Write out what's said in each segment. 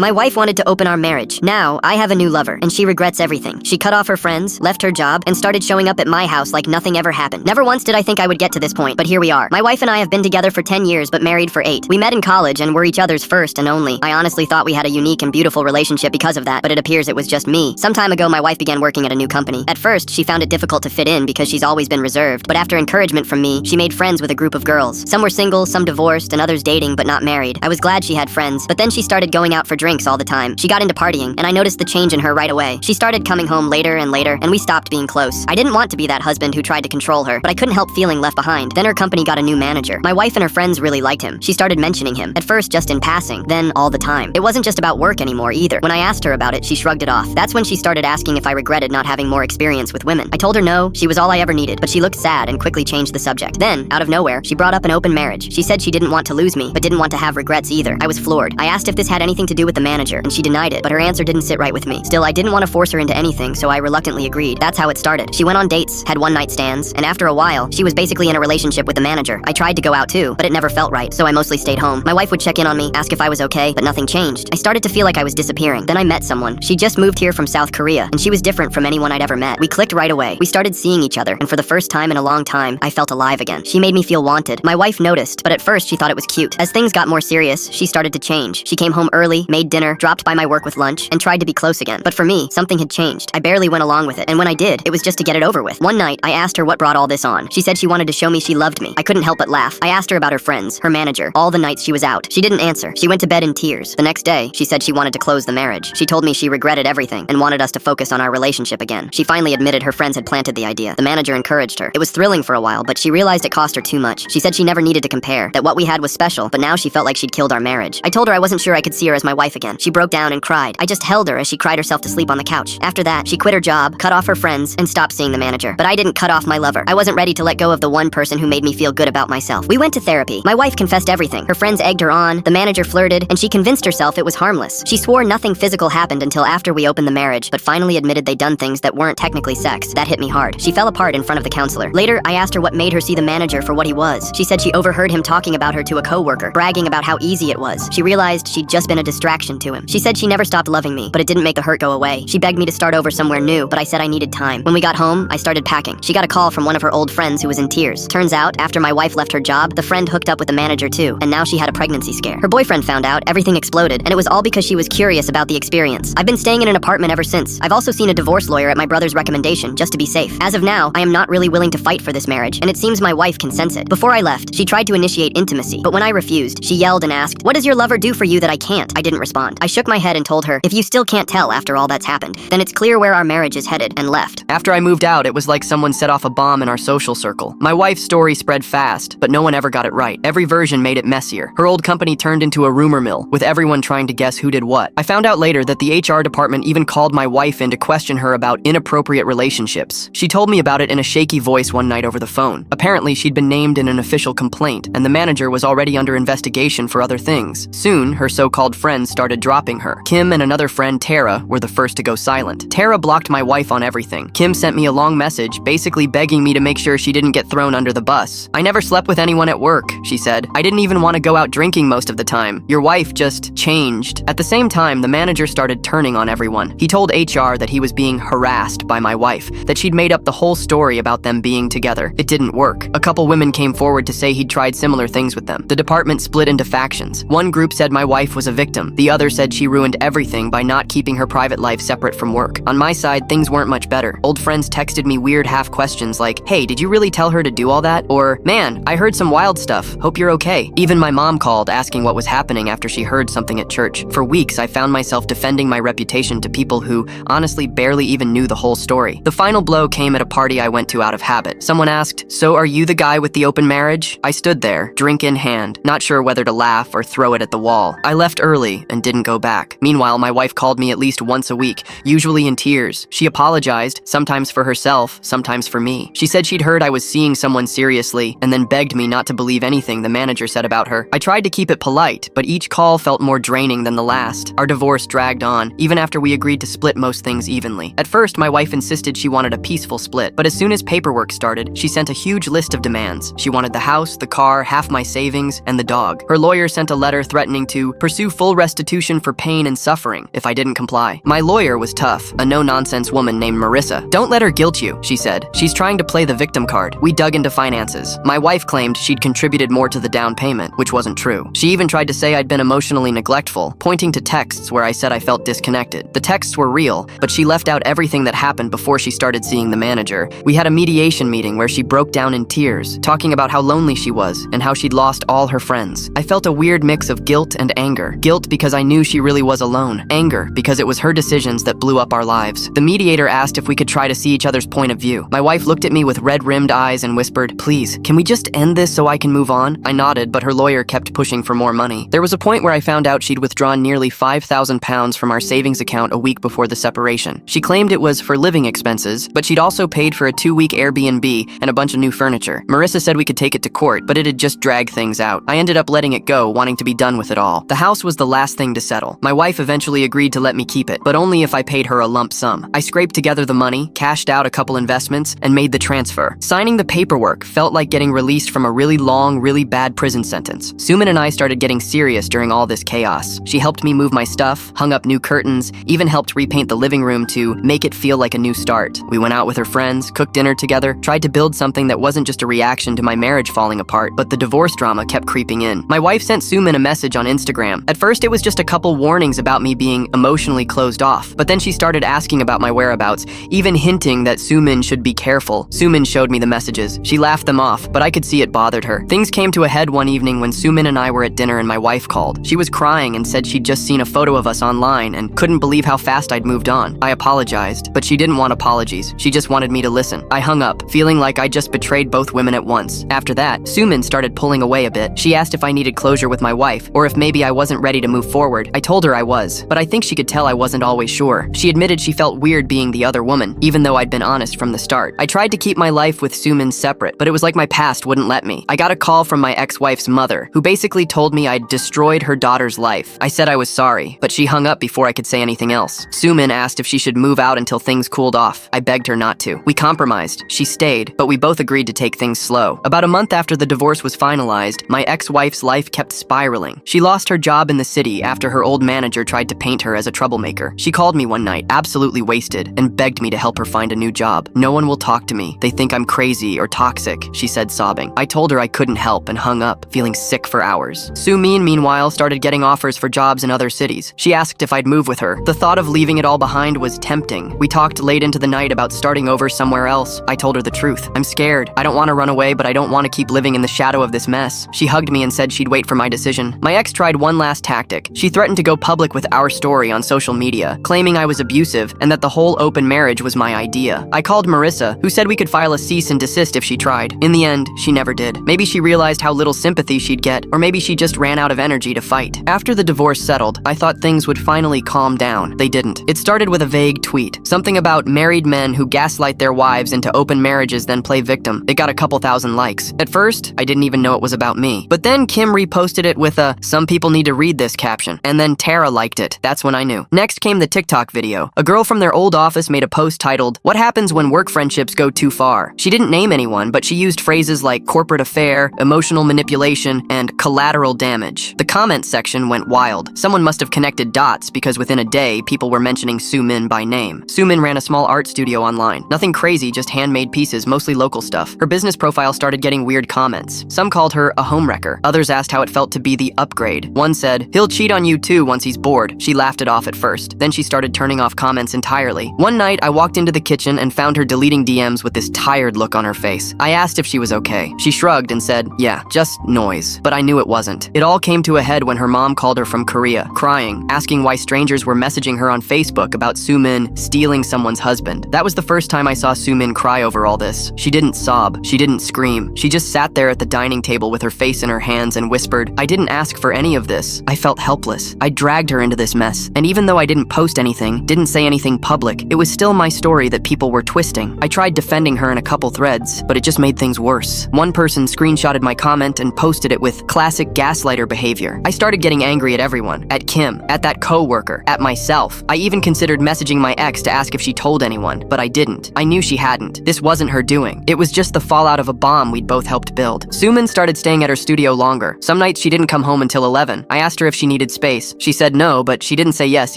My wife wanted to open our marriage. Now, I have a new lover, and she regrets everything. She cut off her friends, left her job, and started showing up at my house like nothing ever happened. Never once did I think I would get to this point, but here we are. My wife and I have been together for 10 years, but married for 8. We met in college and were each other's first and only. I honestly thought we had a unique and beautiful relationship because of that, but it appears it was just me. Some time ago, my wife began working at a new company. At first, she found it difficult to fit in because she's always been reserved, but after encouragement from me, she made friends with a group of girls. Some were single, some divorced, and others dating but not married. I was glad she had friends, but then she started going out for drinks all the time. She got into partying, and I noticed the change in her right away. She started coming home later and later, and we stopped being close. I didn't want to be that husband who tried to control her, but I couldn't help feeling left behind. Then her company got a new manager. My wife and her friends really liked him. She started mentioning him, at first just in passing, then all the time. It wasn't just about work anymore either. When I asked her about it, she shrugged it off. That's when she started asking if I regretted not having more experience with women. I told her no, she was all I ever needed, but she looked sad and quickly changed the subject. Then, out of nowhere, she brought up an open marriage. She said she didn't want to lose me, but didn't want to have regrets either. I was floored. I asked if this had anything to do with the manager, and she denied it, but her answer didn't sit right with me. Still, I didn't want to force her into anything, so I reluctantly agreed. That's how it started. She went on dates, had one-night stands, and after a while, she was basically in a relationship with the manager. I tried to go out too, but it never felt right, so I mostly stayed home. My wife would check in on me, ask if I was okay, but nothing changed. I started to feel like I was disappearing. Then I met someone. She just moved here from South Korea, and she was different from anyone I'd ever met. We clicked right away. We started seeing each other, and for the first time in a long time, I felt alive again. She made me feel wanted. My wife noticed, but at first she thought it was cute. As things got more serious, she started to change. She came home early, made dinner, dropped by my work with lunch, and tried to be close again. But for me, something had changed. I barely went along with it, and when I did, it was just to get it over with. One night, I asked her what brought all this on. She said she wanted to show me she loved me. I couldn't help but laugh. I asked her about her friends, her manager, all the nights she was out. She didn't answer. She went to bed in tears. The next day, she said she wanted to close the marriage. She told me she regretted everything and wanted us to focus on our relationship again. She finally admitted her friends had planted the idea. The manager encouraged her. It was thrilling for a while, but she realized it cost her too much. She said she never needed to compare, that what we had was special, but now she felt like she'd killed our marriage. I told her I wasn't sure I could see her as my wife again. She broke down and cried. I just held her as she cried herself to sleep on the couch. After that, she quit her job, cut off her friends, and stopped seeing the manager. But I didn't cut off my lover. I wasn't ready to let go of the one person who made me feel good about myself. We went to therapy. My wife confessed everything. Her friends egged her on, the manager flirted, and she convinced herself it was harmless. She swore nothing physical happened until after we opened the marriage, but finally admitted they'd done things that weren't technically sex. That hit me hard. She fell apart in front of the counselor. Later, I asked her what made her see the manager for what he was. She said she overheard him talking about her to a coworker, bragging about how easy it was. She realized she'd just been a distraction to him. She said she never stopped loving me, but it didn't make the hurt go away. She begged me to start over somewhere new, but I said I needed time. When we got home, I started packing. She got a call from one of her old friends who was in tears. Turns out, after my wife left her job, the friend hooked up with the manager too, and now she had a pregnancy scare. Her boyfriend found out, everything exploded, and it was all because she was curious about the experience. I've been staying in an apartment ever since. I've also seen a divorce lawyer at my brother's recommendation, just to be safe. As of now, I am not really willing to fight for this marriage, and it seems my wife can sense it. Before I left, she tried to initiate intimacy, but when I refused, she yelled and asked, "What does your lover do for you that I can't?" I didn't respond. I shook my head and told her, "If you still can't tell after all that's happened, then it's clear where our marriage is headed," and left. After I moved out, it was like someone set off a bomb in our social circle. My wife's story spread fast, but no one ever got it right. Every version made it messier. Her old company turned into a rumor mill, with everyone trying to guess who did what. I found out later that the HR department even called my wife in to question her about inappropriate relationships. She told me about it in a shaky voice one night over the phone. Apparently, she'd been named in an official complaint, and the manager was already under investigation for other things. Soon, her so-called friends started dropping her. Kim and another friend, Tara, were the first to go silent. Tara blocked my wife on everything. Kim sent me a long message, basically begging me to make sure she didn't get thrown under the bus. "I never slept with anyone at work," she said. "I didn't even want to go out drinking most of the time. Your wife just changed." At the same time, the manager started turning on everyone. He told HR that he was being harassed by my wife, that she'd made up the whole story about them being together. It didn't work. A couple women came forward to say he'd tried similar things with them. The department split into factions. One group said my wife was a victim. The other said she ruined everything by not keeping her private life separate from work. On my side, things weren't much better. Old friends texted me weird half questions like, "Hey, did you really tell her to do all that?" Or, "Man, I heard some wild stuff. Hope you're okay." Even my mom called asking what was happening after she heard something at church. For weeks, I found myself defending my reputation to people who honestly barely even knew the whole story. The final blow came at a party I went to out of habit. Someone asked, "So are you the guy with the open marriage?" I stood there, drink in hand, not sure whether to laugh or throw it at the wall. I left early and didn't go back. Meanwhile, my wife called me at least once a week, usually in tears. She apologized, sometimes for herself, sometimes for me. She said she'd heard I was seeing someone seriously, and then begged me not to believe anything the manager said about her. I tried to keep it polite, but each call felt more draining than the last. Our divorce dragged on, even after we agreed to split most things evenly. At first, my wife insisted she wanted a peaceful split, but as soon as paperwork started, she sent a huge list of demands. She wanted the house, the car, half my savings, and the dog. Her lawyer sent a letter threatening to pursue full restitution substitution for pain and suffering if I didn't comply. My lawyer was tough, a no-nonsense woman named Marissa. Don't let her guilt you, she said. She's trying to play the victim card. We dug into finances. My wife claimed she'd contributed more to the down payment, which wasn't true. She even tried to say I'd been emotionally neglectful, pointing to texts where I said I felt disconnected. The texts were real, but she left out everything that happened before she started seeing the manager. We had a mediation meeting where she broke down in tears, talking about how lonely she was and how she'd lost all her friends. I felt a weird mix of guilt and anger. Guilt because I knew she really was alone. Anger because it was her decisions that blew up our lives. The mediator asked if we could try to see each other's point of view. My wife looked at me with red-rimmed eyes and whispered, "Please, can we just end this so I can move on?" I nodded, but her lawyer kept pushing for more money. There was a point where I found out she'd withdrawn nearly £5,000 from our savings account a week before the separation. She claimed it was for living expenses, but she'd also paid for a 2-week Airbnb and a bunch of new furniture. Marissa said we could take it to court, but it'd just drag things out. I ended up letting it go, wanting to be done with it all. The house was the last thing to settle. My wife eventually agreed to let me keep it, but only if I paid her a lump sum. I scraped together the money, cashed out a couple investments, and made the transfer. Signing the paperwork felt like getting released from a really long, really bad prison sentence. Suman and I started getting serious during all this chaos. She helped me move my stuff, hung up new curtains, even helped repaint the living room to make it feel like a new start. We went out with her friends, cooked dinner together, tried to build something that wasn't just a reaction to my marriage falling apart, but the divorce drama kept creeping in. My wife sent Suman a message on Instagram. At first, it was just a couple warnings about me being emotionally closed off, but then she started asking about my whereabouts, even hinting that Suman should be careful. Suman showed me the messages. She laughed them off, but I could see it bothered her. Things came to a head one evening when Suman and I were at dinner and my wife called. She was crying and said she'd just seen a photo of us online and couldn't believe how fast I'd moved on. I apologized, but she didn't want apologies. She just wanted me to listen. I hung up, feeling like I just betrayed both women at once. After that, Suman started pulling away a bit. She asked if I needed closure with my wife, or if maybe I wasn't ready to move forward. I told her I was, but I think she could tell I wasn't always sure. She admitted she felt weird being the other woman, even though I'd been honest from the start. I tried to keep my life with Suman separate, but it was like my past wouldn't let me. I got a call from my ex-wife's mother, who basically told me I'd destroyed her daughter's life. I said I was sorry, but she hung up before I could say anything else. Suman asked if she should move out until things cooled off. I begged her not to. We compromised. She stayed, but we both agreed to take things slow. About a month after the divorce was finalized, my ex-wife's life kept spiraling. She lost her job in the city after her old manager tried to paint her as a troublemaker. She called me one night, absolutely wasted, and begged me to help her find a new job. "No one will talk to me. They think I'm crazy or toxic," she said, sobbing. I told her I couldn't help and hung up, feeling sick for hours. Sumin, meanwhile, started getting offers for jobs in other cities. She asked if I'd move with her. The thought of leaving it all behind was tempting. We talked late into the night about starting over somewhere else. I told her the truth. "I'm scared. I don't want to run away, but I don't want to keep living in the shadow of this mess." She hugged me and said she'd wait for my decision. My ex tried one last tactic. She threatened to go public with our story on social media, claiming I was abusive and that the whole open marriage was my idea. I called Marissa, who said we could file a cease and desist if she tried. In the end, she never did. Maybe she realized how little sympathy she'd get, or maybe she just ran out of energy to fight. After the divorce settled, I thought things would finally calm down. They didn't. It started with a vague tweet. Something about married men who gaslight their wives into open marriages then play victim. It got a couple thousand likes. At first, I didn't even know it was about me. But then Kim reposted it with a "some people need to read this" caption. And then Tara liked it. That's when I knew. Next came the TikTok video. A girl from their old office made a post titled, "What happens when work friendships go too far?" She didn't name anyone, but she used phrases like corporate affair, emotional manipulation, and collateral damage. The comment section went wild. Someone must have connected dots because within a day, people were mentioning Sumin by name. Sumin ran a small art studio online. Nothing crazy, just handmade pieces, mostly local stuff. Her business profile started getting weird comments. Some called her a homewrecker. Others asked how it felt to be the upgrade. One said, "He'll cheat on you too once he's bored." She laughed it off at first. Then she started turning off comments entirely. One night, I walked into the kitchen and found her deleting DMs with this tired look on her face. I asked if she was okay. She shrugged and said, "Yeah, just noise." But I knew it wasn't. It all came to a head when her mom called her from Korea, crying, asking why strangers were messaging her on Facebook about Sumin stealing someone's husband. That was the first time I saw Sumin cry over all this. She didn't sob. She didn't scream. She just sat there at the dining table with her face in her hands and whispered, "I didn't ask for any of this." I felt helpless. I dragged her into this mess. And even though I didn't post anything, didn't say anything public, it was still my story that people were twisting. I tried defending her in a couple threads, but it just made things worse. One person screenshotted my comment and posted it with classic gaslighter behavior. I started getting angry at everyone. At Kim, at that co-worker, at myself. I even considered messaging my ex to ask if she told anyone, but I didn't. I knew she hadn't. This wasn't her doing. It was just the fallout of a bomb we'd both helped build. Suman started staying at her studio longer. Some nights she didn't come home until 11. I asked her if she needed needed space. She said no, but she didn't say yes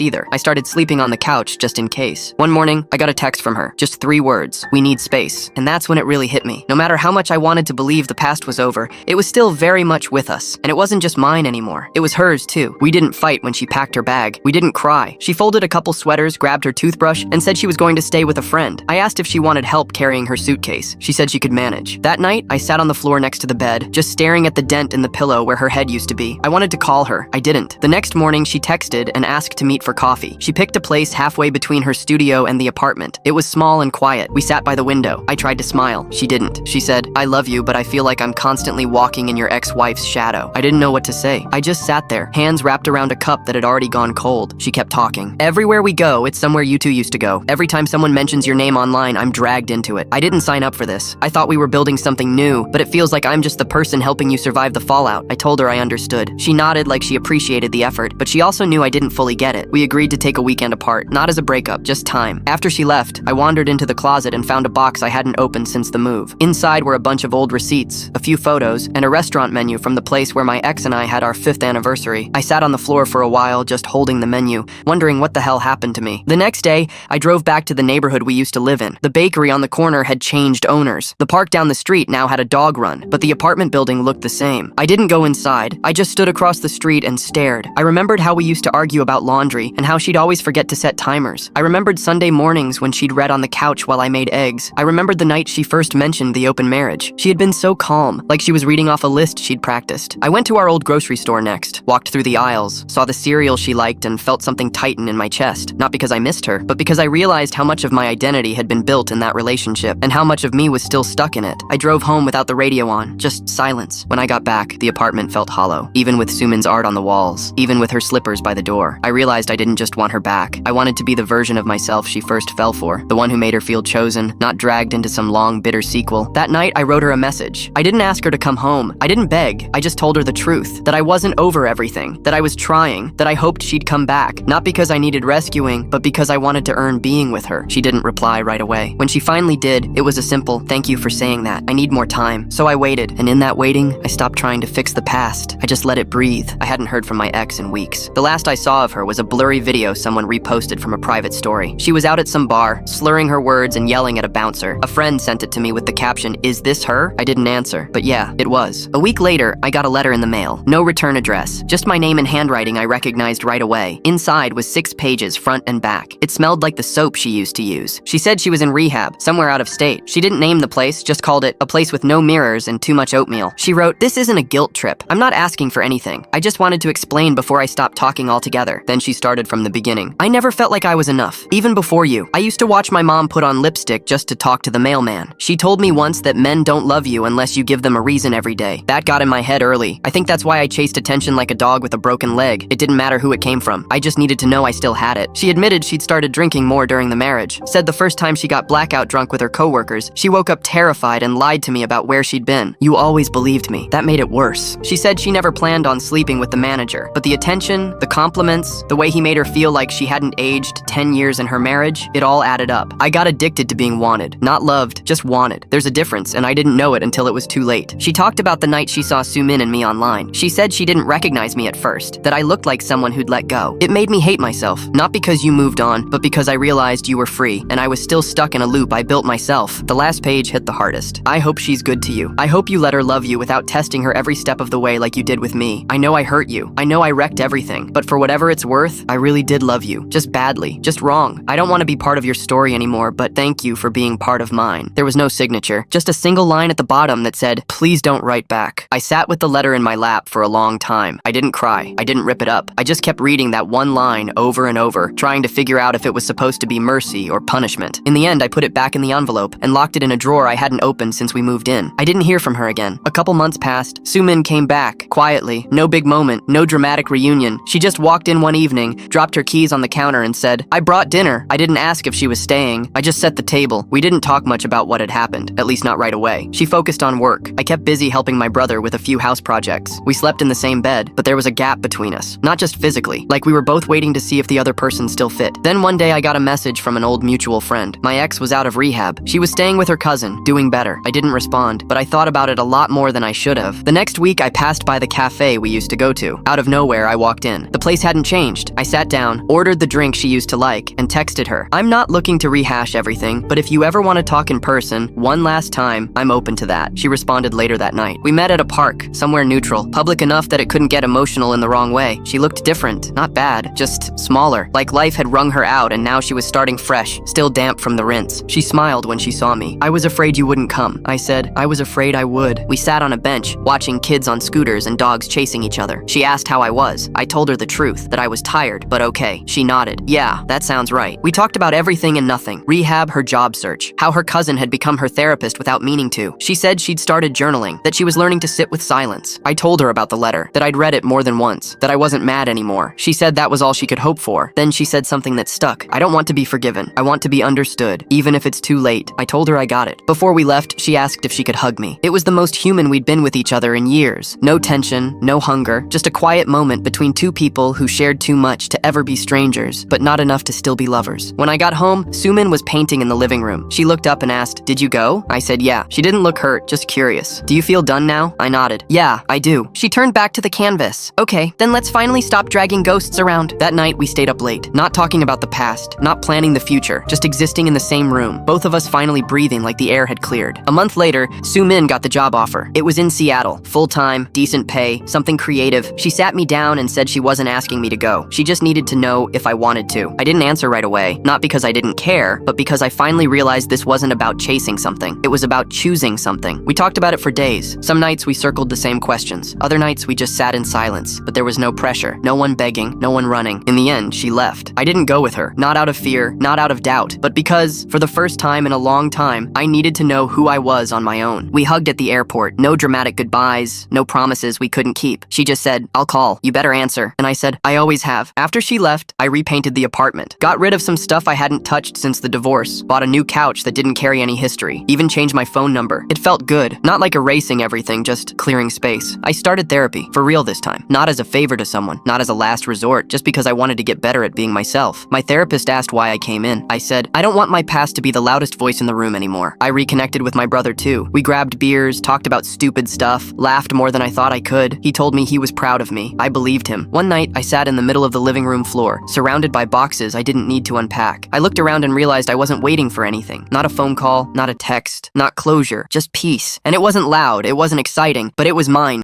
either. I started sleeping on the couch just in case. One morning, I got a text from her. Just 3 words. We need space. And that's when it really hit me. No matter how much I wanted to believe the past was over, it was still very much with us. And it wasn't just mine anymore. It was hers too. We didn't fight when she packed her bag. We didn't cry. She folded a couple sweaters, grabbed her toothbrush, and said she was going to stay with a friend. I asked if she wanted help carrying her suitcase. She said she could manage. That night, I sat on the floor next to the bed, just staring at the dent in the pillow where her head used to be. I wanted to call her. I didn't. The next morning, she texted and asked to meet for coffee. She picked a place halfway between her studio and the apartment. It was small and quiet. We sat by the window. I tried to smile. She didn't. She said, I love you, but I feel like I'm constantly walking in your ex-wife's shadow. I didn't know what to say. I just sat there, hands wrapped around a cup that had already gone cold. She kept talking. Everywhere we go, it's somewhere you two used to go. Every time someone mentions your name online, I'm dragged into it. I didn't sign up for this. I thought we were building something new, but it feels like I'm just the person helping you survive the fallout. I told her I understood. She nodded like she appreciated the effort, but she also knew I didn't fully get it. We agreed to take a weekend apart, not as a breakup, just time. After she left, I wandered into the closet and found a box I hadn't opened since the move. Inside were a bunch of old receipts, a few photos, and a restaurant menu from the place where my ex and I had our 5th anniversary. I sat on the floor for a while, just holding the menu, wondering what the hell happened to me. The next day, I drove back to the neighborhood we used to live in. The bakery on the corner had changed owners. The park down the street now had a dog run, but the apartment building looked the same. I didn't go inside. I just stood across the street and stared. I remembered how we used to argue about laundry and how she'd always forget to set timers. I remembered Sunday mornings when she'd read on the couch while I made eggs. I remembered the night she first mentioned the open marriage. She had been so calm, like she was reading off a list she'd practiced. I went to our old grocery store next, walked through the aisles, saw the cereal she liked, and felt something tighten in my chest. Not because I missed her, but because I realized how much of my identity had been built in that relationship, and how much of me was still stuck in it. I drove home without the radio on, just silence. When I got back, the apartment felt hollow, even with Sumin's art on the walls, even with her slippers by the door. I realized I didn't just want her back. I wanted to be the version of myself she first fell for, the one who made her feel chosen, not dragged into some long, bitter sequel. That night, I wrote her a message. I didn't ask her to come home. I didn't beg. I just told her the truth, that I wasn't over everything, that I was trying, that I hoped she'd come back, not because I needed rescuing, but because I wanted to earn being with her. She didn't reply right away. When she finally did, it was a simple, thank you for saying that. I need more time. So I waited, and in that waiting, I stopped trying to fix the past. I just let it breathe. I hadn't heard from my ex in weeks. The last I saw of her was a blurry video someone reposted from a private story. She was out at some bar, slurring her words and yelling at a bouncer. A friend sent it to me with the caption, "Is this her?" I didn't answer, but yeah, it was. A week later, I got a letter in the mail. No return address, just my name and handwriting I recognized right away. Inside was 6 pages, front and back. It smelled like the soap she used to use. She said she was in rehab, somewhere out of state. She didn't name the place, just called it a place with no mirrors and too much oatmeal. She wrote, "This isn't a guilt trip. I'm not asking for anything. I just wanted to explain before I stopped talking altogether." Then she started from the beginning. "I never felt like I was enough, even before you. I used to watch my mom put on lipstick just to talk to the mailman. She told me once that men don't love you unless you give them a reason every day. That got in my head early. I think that's why I chased attention like a dog with a broken leg. It didn't matter who it came from. I just needed to know I still had it." She admitted she'd started drinking more during the marriage. Said the first time she got blackout drunk with her coworkers, she woke up terrified and lied to me about where she'd been. "You always believed me." That made it worse. She said she never planned on sleeping with the manager, but the attention, the compliments, the way he made her feel like she hadn't aged 10 years in her marriage, it all added up. I got addicted to being wanted. Not loved, just wanted. There's a difference, and I didn't know it until it was too late. She talked about the night she saw Sumin and me online. She said she didn't recognize me at first, that I looked like someone who'd let go. "It made me hate myself, not because you moved on, but because I realized you were free, and I was still stuck in a loop I built myself." The last page hit the hardest. "I hope she's good to you. I hope you let her love you without testing her every step of the way like you did with me. I know I hurt you. I know I wrecked everything, but for whatever it's worth, I really did love you. Just badly. Just wrong. I don't want to be part of your story anymore, but thank you for being part of mine." There was no signature, just a single line at the bottom that said, "Please don't write back." I sat with the letter in my lap for a long time. I didn't cry. I didn't rip it up. I just kept reading that one line over and over, trying to figure out if it was supposed to be mercy or punishment. In the end, I put it back in the envelope and locked it in a drawer I hadn't opened since we moved in. I didn't hear from her again. A couple months passed. Sumin came back, quietly. No big moment, no dramatic reunion. She just walked in one evening, dropped her keys on the counter and said, "I brought dinner." I didn't ask if she was staying. I just set the table. We didn't talk much about what had happened, at least not right away. She focused on work. I kept busy helping my brother with a few house projects. We slept in the same bed, but there was a gap between us. Not just physically, like we were both waiting to see if the other person still fit. Then one day I got a message from an old mutual friend. My ex was out of rehab. She was staying with her cousin, doing better. I didn't respond, but I thought about it a lot more than I should have. The next week I passed by the cafe we used to go to. Out of nowhere, nowhere, I walked in. The place hadn't changed. I sat down, ordered the drink she used to like, and texted her. I'm not looking to rehash everything, but if you ever want to talk in person, one last time, I'm open to that. She responded later that night. We met at a park, somewhere neutral, public enough that it couldn't get emotional in the wrong way. She looked different, not bad, just smaller, like life had wrung her out and now she was starting fresh, still damp from the rinse. She smiled when she saw me. I was afraid you wouldn't come. I said, I was afraid I would. We sat on a bench, watching kids on scooters and dogs chasing each other. She asked how I was. I told her the truth, that I was tired, but okay. She nodded. Yeah, that sounds right. We talked about everything and nothing. Rehab, her job search, how her cousin had become her therapist without meaning to. She said she'd started journaling, that she was learning to sit with silence. I told her about the letter, that I'd read it more than once, that I wasn't mad anymore. She said that was all she could hope for. Then she said something that stuck. I don't want to be forgiven. I want to be understood, even if it's too late. I told her I got it. Before we left, she asked if she could hug me. It was the most human we'd been with each other in years. No tension, no hunger, just a quiet moment between two people who shared too much to ever be strangers, but not enough to still be lovers. When I got home, Sumin was painting in the living room. She looked up and asked, "Did you go?" I said, yeah. She didn't look hurt, just curious. Do you feel done now? I nodded. Yeah, I do. She turned back to the canvas. Okay, then let's finally stop dragging ghosts around. That night, we stayed up late, not talking about the past, not planning the future, just existing in the same room, both of us finally breathing like the air had cleared. A month later, Sumin got the job offer. It was in Seattle, full-time, decent pay, something creative. She sat me down and said she wasn't asking me to go. She just needed to know if I wanted to. I didn't answer right away, not because I didn't care, but because I finally realized this wasn't about chasing something. It was about choosing something. We talked about it for days. Some nights we circled the same questions. Other nights we just sat in silence, but there was no pressure, no one begging, no one running. In the end, she left. I didn't go with her, not out of fear, not out of doubt, but because, for the first time in a long time, I needed to know who I was on my own. We hugged at the airport, no dramatic goodbyes, no promises we couldn't keep. She just said, I'll call, you better answer. And I said, I always have. After she left, I repainted the apartment, got rid of some stuff I hadn't touched since the divorce, bought a new couch that didn't carry any history, even changed my phone number. It felt good, not like erasing everything, just clearing space. I started therapy, for real this time, not as a favor to someone, not as a last resort, just because I wanted to get better at being myself. My therapist asked why I came in. I said, I don't want my past to be the loudest voice in the room anymore. I reconnected with my brother too. We grabbed beers, talked about stupid stuff, laughed more than I thought I could. He told me he was proud of me. I believed him. One night, I sat in the middle of the living room floor, surrounded by boxes I didn't need to unpack. I looked around and realized I wasn't waiting for anything. Not a phone call, not a text, not closure, just peace. And it wasn't loud, it wasn't exciting, but it was mine.